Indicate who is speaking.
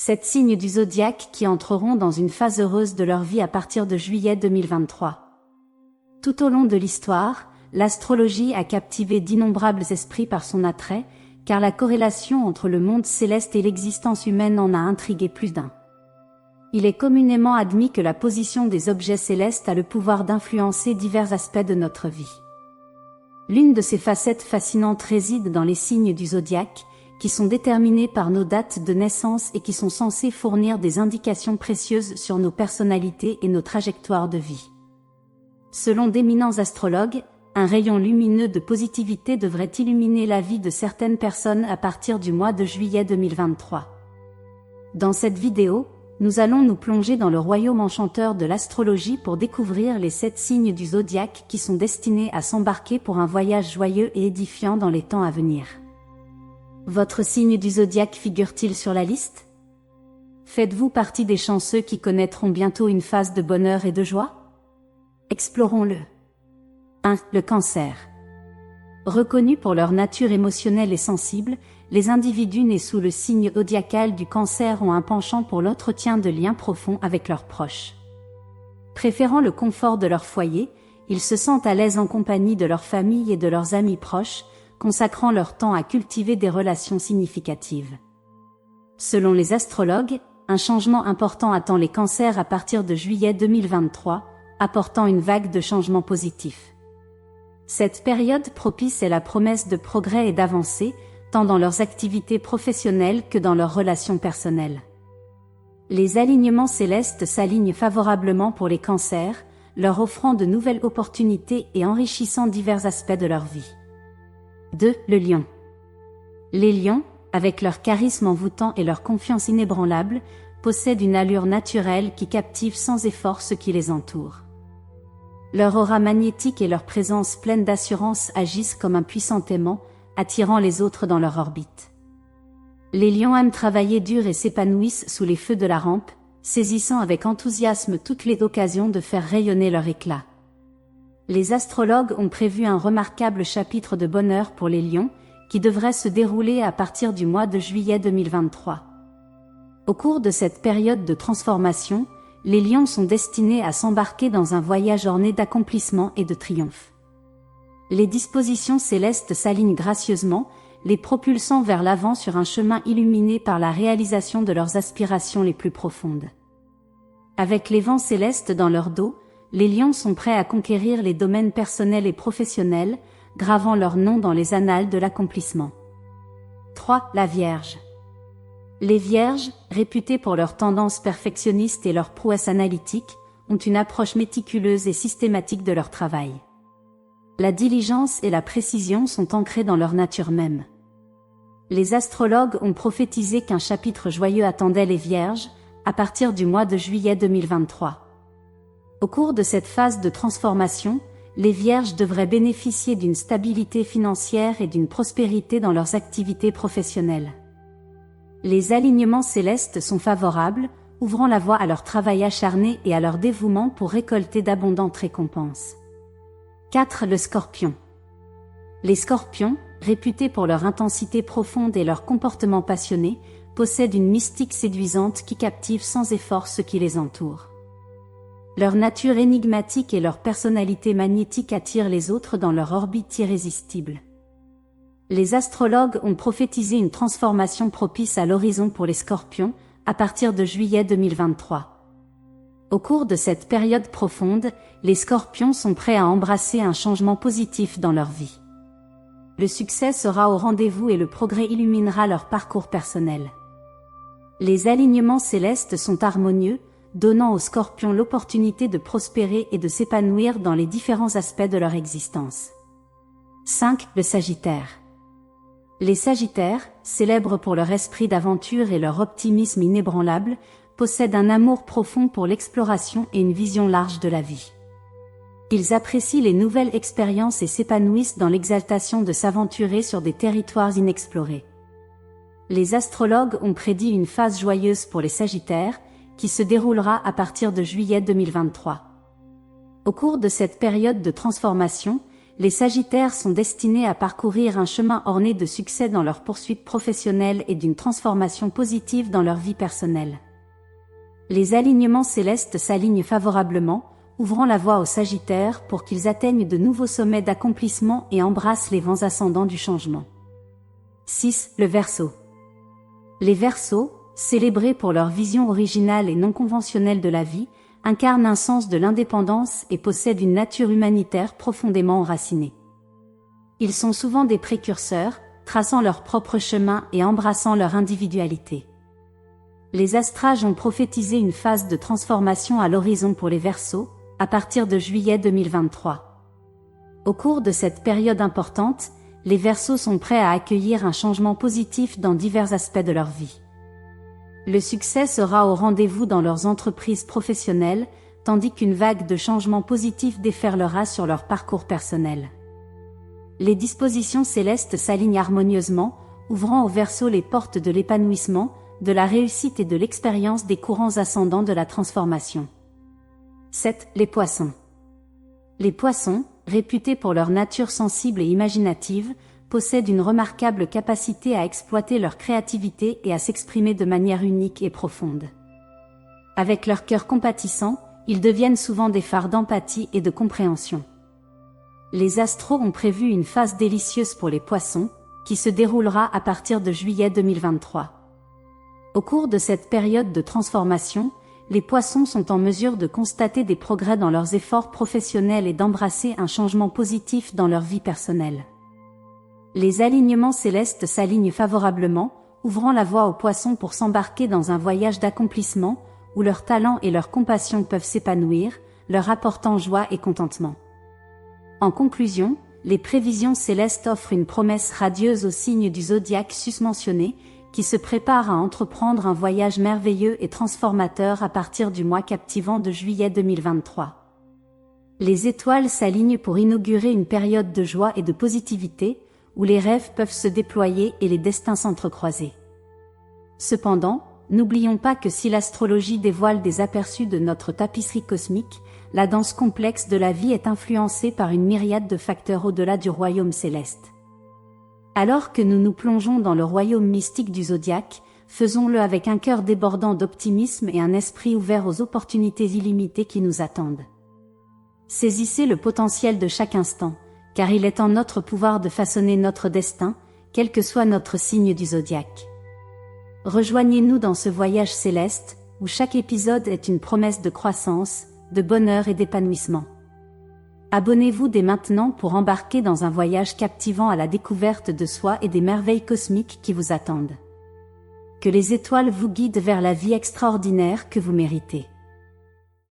Speaker 1: 7 signes du zodiaque qui entreront dans une phase heureuse de leur vie à partir de juillet 2023. Tout au long de l'histoire, l'astrologie a captivé d'innombrables esprits par son attrait, car la corrélation entre le monde céleste et l'existence humaine en a intrigué plus d'un. Il est communément admis que la position des objets célestes a le pouvoir d'influencer divers aspects de notre vie. L'une de ces facettes fascinantes réside dans les signes du zodiaque, qui sont déterminés par nos dates de naissance et qui sont censés fournir des indications précieuses sur nos personnalités et nos trajectoires de vie. Selon d'éminents astrologues, un rayon lumineux de positivité devrait illuminer la vie de certaines personnes à partir du mois de juillet 2023. Dans cette vidéo, nous allons nous plonger dans le royaume enchanteur de l'astrologie pour découvrir les 7 signes du zodiaque qui sont destinés à s'embarquer pour un voyage joyeux et édifiant dans les temps à venir. Votre signe du zodiaque figure-t-il sur la liste? Faites-vous partie des chanceux qui connaîtront bientôt une phase de bonheur et de joie? Explorons-le. 1. Le Cancer. Reconnus pour leur nature émotionnelle et sensible, les individus nés sous le signe zodiacal du Cancer ont un penchant pour l'entretien de liens profonds avec leurs proches. Préférant le confort de leur foyer, ils se sentent à l'aise en compagnie de leur famille et de leurs amis proches, consacrant leur temps à cultiver des relations significatives. Selon les astrologues, un changement important attend les Cancers à partir de juillet 2023, apportant une vague de changements positifs. Cette période propice est la promesse de progrès et d'avancée, tant dans leurs activités professionnelles que dans leurs relations personnelles. Les alignements célestes s'alignent favorablement pour les Cancers, leur offrant de nouvelles opportunités et enrichissant divers aspects de leur vie. 2. Le Lion. Les lions, avec leur charisme envoûtant et leur confiance inébranlable, possèdent une allure naturelle qui captive sans effort ceux qui les entourent. Leur aura magnétique et leur présence pleine d'assurance agissent comme un puissant aimant, attirant les autres dans leur orbite. Les lions aiment travailler dur et s'épanouissent sous les feux de la rampe, saisissant avec enthousiasme toutes les occasions de faire rayonner leur éclat. Les astrologues ont prévu un remarquable chapitre de bonheur pour les lions, qui devrait se dérouler à partir du mois de juillet 2023. Au cours de cette période de transformation, les lions sont destinés à s'embarquer dans un voyage orné d'accomplissements et de triomphes. Les dispositions célestes s'alignent gracieusement, les propulsant vers l'avant sur un chemin illuminé par la réalisation de leurs aspirations les plus profondes. Avec les vents célestes dans leur dos, les lions sont prêts à conquérir les domaines personnels et professionnels, gravant leur nom dans les annales de l'accomplissement. 3. La Vierge. Les Vierges, réputés pour leur tendance perfectionniste et leur prouesse analytique, ont une approche méticuleuse et systématique de leur travail. La diligence et la précision sont ancrées dans leur nature même. Les astrologues ont prophétisé qu'un chapitre joyeux attendait les Vierges, à partir du mois de juillet 2023. Au cours de cette phase de transformation, les Vierges devraient bénéficier d'une stabilité financière et d'une prospérité dans leurs activités professionnelles. Les alignements célestes sont favorables, ouvrant la voie à leur travail acharné et à leur dévouement pour récolter d'abondantes récompenses. 4. Le Scorpion. Les Scorpions, réputés pour leur intensité profonde et leur comportement passionné, possèdent une mystique séduisante qui captive sans effort ceux qui les entourent. Leur nature énigmatique et leur personnalité magnétique attirent les autres dans leur orbite irrésistible. Les astrologues ont prophétisé une transformation propice à l'horizon pour les Scorpions, à partir de juillet 2023. Au cours de cette période profonde, les Scorpions sont prêts à embrasser un changement positif dans leur vie. Le succès sera au rendez-vous et le progrès illuminera leur parcours personnel. Les alignements célestes sont harmonieux, donnant aux Scorpions l'opportunité de prospérer et de s'épanouir dans les différents aspects de leur existence. 5. Le Sagittaire. Les Sagittaires, célèbres pour leur esprit d'aventure et leur optimisme inébranlable, possèdent un amour profond pour l'exploration et une vision large de la vie. Ils apprécient les nouvelles expériences et s'épanouissent dans l'exaltation de s'aventurer sur des territoires inexplorés. Les astrologues ont prédit une phase joyeuse pour les Sagittaires, qui se déroulera à partir de juillet 2023. Au cours de cette période de transformation, les Sagittaires sont destinés à parcourir un chemin orné de succès dans leur poursuite professionnelle et d'une transformation positive dans leur vie personnelle. Les alignements célestes s'alignent favorablement, ouvrant la voie aux Sagittaires pour qu'ils atteignent de nouveaux sommets d'accomplissement et embrassent les vents ascendants du changement. 6. Le Verseau. Les Verseaux, célébrés pour leur vision originale et non conventionnelle de la vie, incarnent un sens de l'indépendance et possèdent une nature humanitaire profondément enracinée. Ils sont souvent des précurseurs, traçant leur propre chemin et embrassant leur individualité. Les astrages ont prophétisé une phase de transformation à l'horizon pour les Verseaux, à partir de juillet 2023. Au cours de cette période importante, les Verseaux sont prêts à accueillir un changement positif dans divers aspects de leur vie. Le succès sera au rendez-vous dans leurs entreprises professionnelles, tandis qu'une vague de changements positifs déferlera sur leur parcours personnel. Les dispositions célestes s'alignent harmonieusement, ouvrant aux Verseaux les portes de l'épanouissement, de la réussite et de l'expérience des courants ascendants de la transformation. 7. Les Poissons. Les Poissons, réputés pour leur nature sensible et imaginative, possèdent une remarquable capacité à exploiter leur créativité et à s'exprimer de manière unique et profonde. Avec leur cœur compatissant, ils deviennent souvent des phares d'empathie et de compréhension. Les astros ont prévu une phase délicieuse pour les Poissons, qui se déroulera à partir de juillet 2023. Au cours de cette période de transformation, les Poissons sont en mesure de constater des progrès dans leurs efforts professionnels et d'embrasser un changement positif dans leur vie personnelle. Les alignements célestes s'alignent favorablement, ouvrant la voie aux Poissons pour s'embarquer dans un voyage d'accomplissement, où leur talent et leur compassion peuvent s'épanouir, leur apportant joie et contentement. En conclusion, les prévisions célestes offrent une promesse radieuse aux signes du zodiaque susmentionné, qui se préparent à entreprendre un voyage merveilleux et transformateur à partir du mois captivant de juillet 2023. Les étoiles s'alignent pour inaugurer une période de joie et de positivité, où les rêves peuvent se déployer et les destins s'entrecroiser. Cependant, n'oublions pas que si l'astrologie dévoile des aperçus de notre tapisserie cosmique, la danse complexe de la vie est influencée par une myriade de facteurs au-delà du royaume céleste. Alors que nous nous plongeons dans le royaume mystique du zodiaque, faisons-le avec un cœur débordant d'optimisme et un esprit ouvert aux opportunités illimitées qui nous attendent. Saisissez le potentiel de chaque instant, car il est en notre pouvoir de façonner notre destin, quel que soit notre signe du zodiaque. Rejoignez-nous dans ce voyage céleste, où chaque épisode est une promesse de croissance, de bonheur et d'épanouissement. Abonnez-vous dès maintenant pour embarquer dans un voyage captivant à la découverte de soi et des merveilles cosmiques qui vous attendent. Que les étoiles vous guident vers la vie extraordinaire que vous méritez.